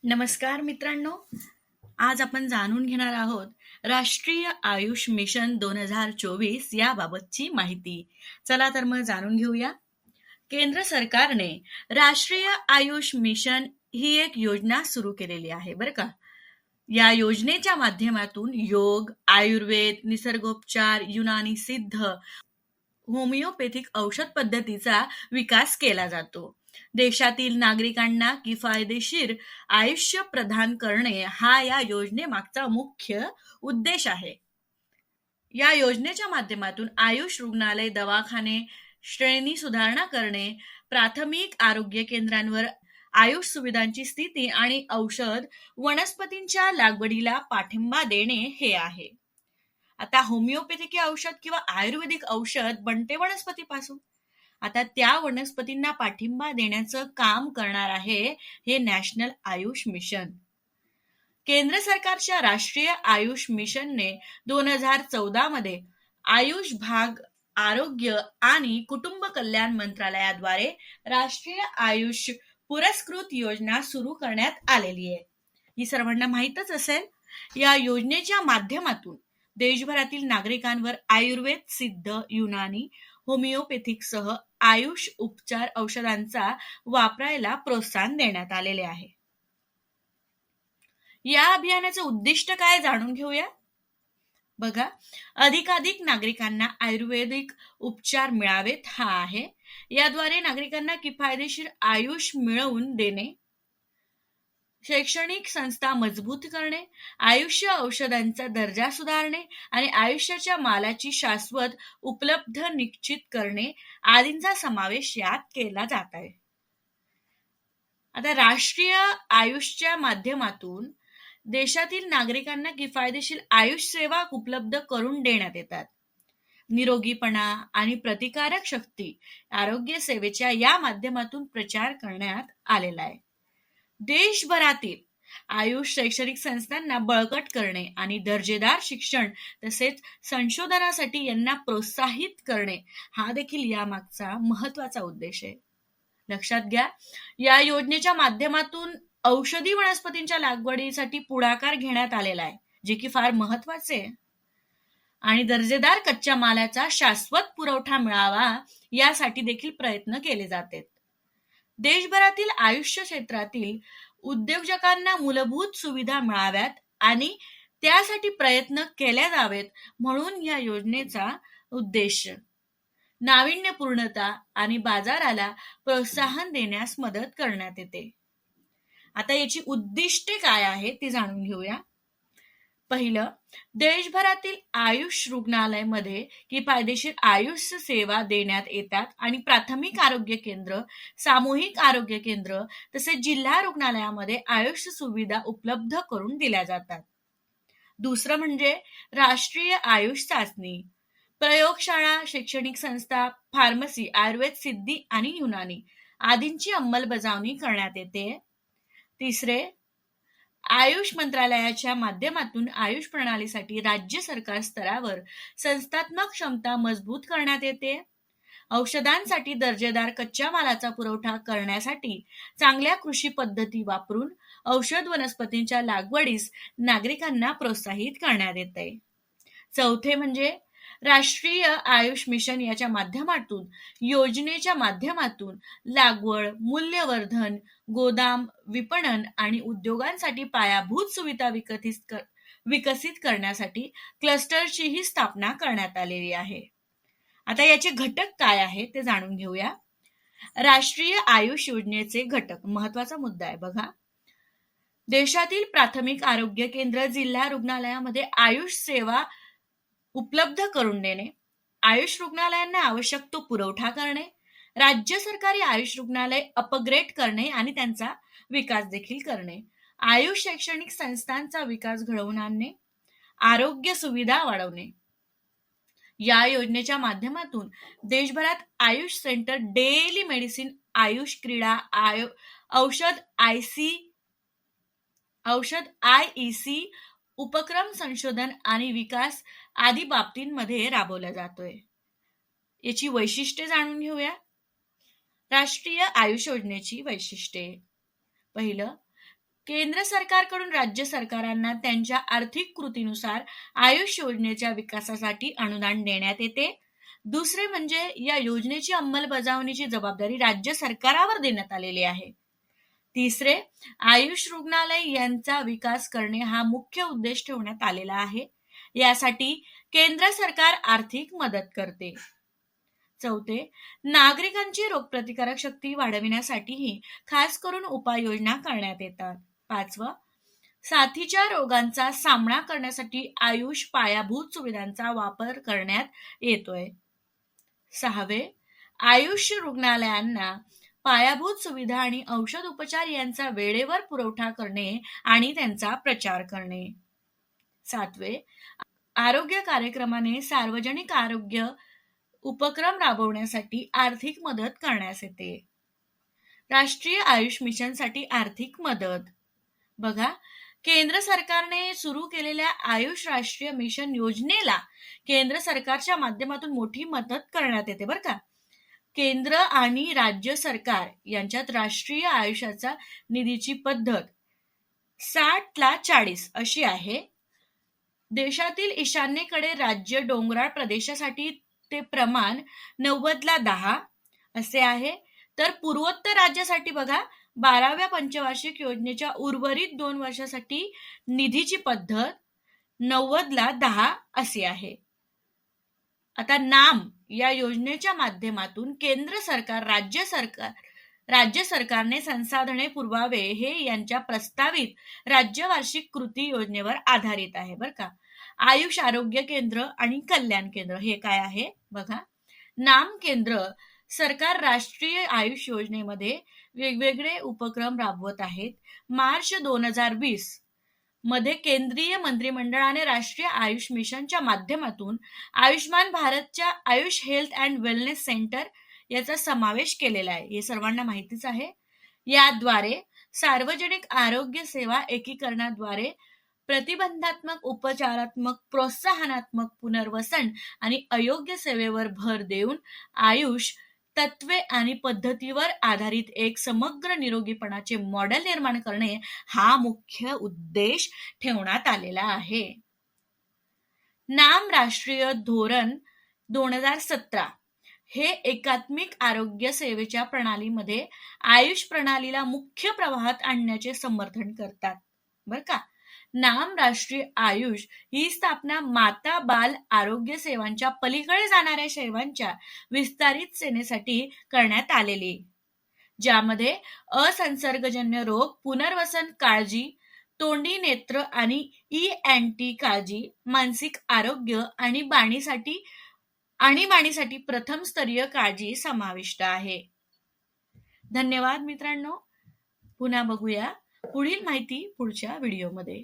नमस्कार मित्रांनो, आज आपण जाणून घेणार आहोत राष्ट्रीय आयुष मिशन 2024 याबाबतची माहिती. चला तर मग जाणून घेऊया. केंद्र सरकारने राष्ट्रीय आयुष मिशन ही एक योजना सुरू केलेली आहे बरं का. या योजनेच्या माध्यमातून योग, आयुर्वेद, निसर्गोपचार, युनानी सिद्ध, होमिओपॅथिक औषध पद्धतीचा विकास केला जातो. देशातील नागरिकांना किफायदेशीर आयुष्य प्रदान करणे हा या योजनेमागचा मुख्य उद्देश आहे. या योजनेच्या माध्यमातून आयुष रुग्णालय, दवाखाने श्रेणी सुधारणा करणे, प्राथमिक आरोग्य केंद्रांवर आयुष सुविधांची स्थिती आणि औषध वनस्पतींच्या लागवडीला पाठिंबा देणे हे आहे. आता होमिओपॅथिक औषध किंवा आयुर्वेदिक औषध बनते वनस्पतीपासून. आता त्या वनस्पतींना पाठिंबा देण्याचं काम करणार आहे हे नॅशनल आयुष मिशन. केंद्र सरकारच्या राष्ट्रीय आयुष मिशनने 2014 मध्ये आयुष भाग आरोग्य आणि कुटुंब कल्याण मंत्रालयाद्वारे राष्ट्रीय आयुष पुरस्कृत योजना सुरू करण्यात आलेली आहे. ही सर्वांना माहीतच असेल. या योजनेच्या माध्यमातून देशभरातील नागरिकांवर आयुर्वेद, सिद्ध, युनानी, होमिओपॅथिकसह आयुष उपचार औषधांचा वापरायला प्रोत्साहन देण्यात आलेले आहे. या अभियानाचे उद्दिष्ट काय जाणून घेऊया. बघा, अधिकाधिक नागरिकांना आयुर्वेदिक उपचार मिळावेत हा आहे. याद्वारे नागरिकांना किफायदेशीर आयुष मिळवून देणे, शैक्षणिक संस्था मजबूत करणे, आयुष्य औषधांचा दर्जा सुधारणे आणि आयुष्याच्या मालाची शाश्वत उपलब्ध निश्चित करणे आदींचा समावेश यात केला जात आहे. आता राष्ट्रीय आयुषच्या माध्यमातून देशातील नागरिकांना किफायदेशीर आयुष सेवा उपलब्ध करून देण्यात येतात. निरोगीपणा आणि प्रतिकारक शक्ती आरोग्य सेवेच्या या माध्यमातून प्रचार करण्यात आलेला आहे. देशभरातील आयुष शैक्षणिक संस्थांना बळकट करणे आणि दर्जेदार शिक्षण तसेच संशोधनासाठी यांना प्रोत्साहित करणे हा देखील यामागचा महत्वाचा उद्देश आहे. लक्षात घ्या, या योजनेच्या माध्यमातून औषधी वनस्पतींच्या लागवडीसाठी पुढाकार घेण्यात आलेला आहे, जे की फार महत्वाचे आहे. आणि दर्जेदार कच्च्या मालाचा शाश्वत पुरवठा मिळावा यासाठी देखील प्रयत्न केले जातात. देशभरातील आयुष्य क्षेत्रातील उद्योजकांना मूलभूत सुविधा मिळाव्यात आणि त्यासाठी प्रयत्न केले जावेत म्हणून या योजनेचा उद्देश नाविन्यपूर्णता आणि बाजाराला प्रोत्साहन देण्यास मदत करण्यात येते. आता याची उद्दिष्टे काय आहे ते जाणून घेऊया. पहिलं, देशभरातील आयुष रुग्णालयामध्ये किफायदेशीर आयुष सेवा देण्यात येतात आणि प्राथमिक आरोग्य केंद्र, सामूहिक आरोग्य केंद्र तसेच जिल्हा रुग्णालयामध्ये आयुष सुविधा उपलब्ध करून दिल्या जातात. दुसरं म्हणजे राष्ट्रीय आयुष चाचणी, प्रयोगशाळा, शैक्षणिक संस्था, फार्मसी, आयुर्वेद, सिद्धी आणि युनानी आदींची अंमलबजावणी करण्यात येते. तिसरे, आयुष मंत्रालयाच्या माध्यमातून आयुष प्रणालीसाठी राज्य सरकार स्तरावर संस्थात्मक क्षमता मजबूत करण्यात येते. औषधांसाठी दर्जेदार कच्च्या मालाचा पुरवठा करण्यासाठी चांगल्या कृषी पद्धती वापरून औषध वनस्पतींच्या लागवडीस नागरिकांना प्रोत्साहित करण्यात येते. चौथे म्हणजे राष्ट्रीय आयुष मिशन याच्या माध्यमातून योजनेच्या माध्यमातून लागवड, मूल्यवर्धन, गोदाम, विपणन आणि उद्योगांसाठी पायाभूत सुविधा विकसित करण्यासाठी क्लस्टरचीही स्थापना करण्यात आलेली आहे. आता याचे घटक काय आहे ते जाणून घेऊया. राष्ट्रीय आयुष योजनेचे घटक महत्वाचा मुद्दा आहे. बघा, देशातील प्राथमिक आरोग्य केंद्र, जिल्हा रुग्णालयामध्ये आयुष सेवा उपलब्ध करून देणे, आयुष रुग्णालयांना आवश्यक तो पुरवठा करणे, राज्य सरकारी आयुष रुग्णालय अपग्रेड करणे आणि त्यांचा विकास देखील करणे, आयुष शैक्षणिक संस्थांचा विकास घडवून आणणे, आरोग्य सुविधा वाढवणे. या योजनेच्या माध्यमातून देशभरात Ayush centre, daily medicine, Ayush क्रीडा, औषध IEC उपक्रम, संशोधन आणि विकास आदी बाबतींमध्ये राबवला जातोय. याची वैशिष्ट्ये जाणून घेऊया. राष्ट्रीय आयुष योजनेची वैशिष्ट्ये. पहिलं, केंद्र सरकारकडून राज्य सरकारांना त्यांच्या आर्थिक कृतीनुसार आयुष योजनेच्या विकासासाठी अनुदान देण्यात येते. दुसरे म्हणजे या योजनेची अंमलबजावणीची जबाबदारी राज्य सरकारावर देण्यात आलेली आहे. तिसरे, आयुष रुग्णालय यांचा विकास करणे हा मुख्य उद्देश ठेवण्यात आलेला आहे. यासाठी केंद्र सरकार आर्थिक मदत करते. चौथे, नागरिकांची रोगप्रतिकारक शक्ती वाढविण्यासाठीही खास करून उपाययोजना करण्यात येतात. पाचवं, साथीच्या रोगांचा सामना करण्यासाठी आयुष पायाभूत सुविधांचा वापर करण्यात येतोय. सहावे, आयुष रुग्णालयांना पायाभूत सुविधा आणि औषध उपचार यांचा वेळेवर पुरवठा करणे आणि त्यांचा प्रचार करणे. सातवे, आरोग्य कार्यक्रमाने सार्वजनिक आरोग्य उपक्रम राबवण्यासाठी आर्थिक मदत करण्यास येते. राष्ट्रीय आयुष मिशनसाठी आर्थिक मदत. बघा, केंद्र सरकारने सुरू केलेल्या आयुष राष्ट्रीय मिशन योजनेला केंद्र सरकारच्या माध्यमातून मोठी मदत करण्यात येते बरं का. केंद्र आणि राज्य सरकार यांच्यात राष्ट्रीय आयुष्याचा निधीची पद्धत 60/40 अशी आहे. देशातील ईशान्येकडे राज्य डोंगराळ प्रदेशासाठी ते प्रमाण 90/10 असे आहे. तर पूर्वोत्तर राज्यासाठी बघा 12व्या पंचवार्षिक योजनेच्या उर्वरित 2 वर्षासाठी निधीची पद्धत 90/10 अशी आहे. आता नाम या योजनेच्या माध्यमातून केंद्र सरकार राज्य सरकारने संसाधने पुरवावे हे यांच्या प्रस्तावित राज्य वार्षिक कृती योजनेवर आधारित आहे बरं का. आयुष आरोग्य केंद्र आणि कल्याण केंद्र हे काय आहे बघा. नाम केंद्र सरकार राष्ट्रीय आयुष योजनेमध्ये वेगवेगळे उपक्रम राबवत आहेत. मार्च 2020 मध्ये केंद्रीय मंत्रिमंडळाने राष्ट्रीय आयुष मिशनच्या माध्यमातून आयुष्मान भारतच्या Ayush health and wellness centre याचा समावेश केलेला आहे. हे सर्वांना माहितीच आहे. याद्वारे सार्वजनिक आरोग्य सेवा एकीकरणाद्वारे प्रतिबंधात्मक, उपचारात्मक, प्रोत्साहनात्मक, पुनर्वसन आणि अयोग्य सेवेवर भर देऊन आयुष तत्वे आणि पद्धतीवर आधारित एक समग्र निरोगीपणाचे मॉडेल निर्माण करणे हा मुख्य उद्देश ठेवण्यात आलेला आहे. नाम राष्ट्रीय धोरण 2017 हे एकात्मिक आरोग्य सेवेच्या प्रणालीमध्ये आयुष प्रणालीला मुख्य प्रवाहात आणण्याचे समर्थन करतात बरं का. नाम राष्ट्रीय आयुष ही स्थापना माता बाल आरोग्य सेवांच्या पलीकडे जाणाऱ्या सेवांच्या विस्तारित सेनेसाठी करण्यात आलेली, ज्यामध्ये असंसर्गजन्य रोग, पुनर्वसन काळजी, तोंडी नेत्र आणि ENT काळजी, मानसिक आरोग्य आणि बाणीसाठी प्रथम स्तरीय काळजी समाविष्ट आहे. धन्यवाद मित्रांनो. पुन्हा बघूया पुढील माहिती पुढच्या व्हिडिओमध्ये.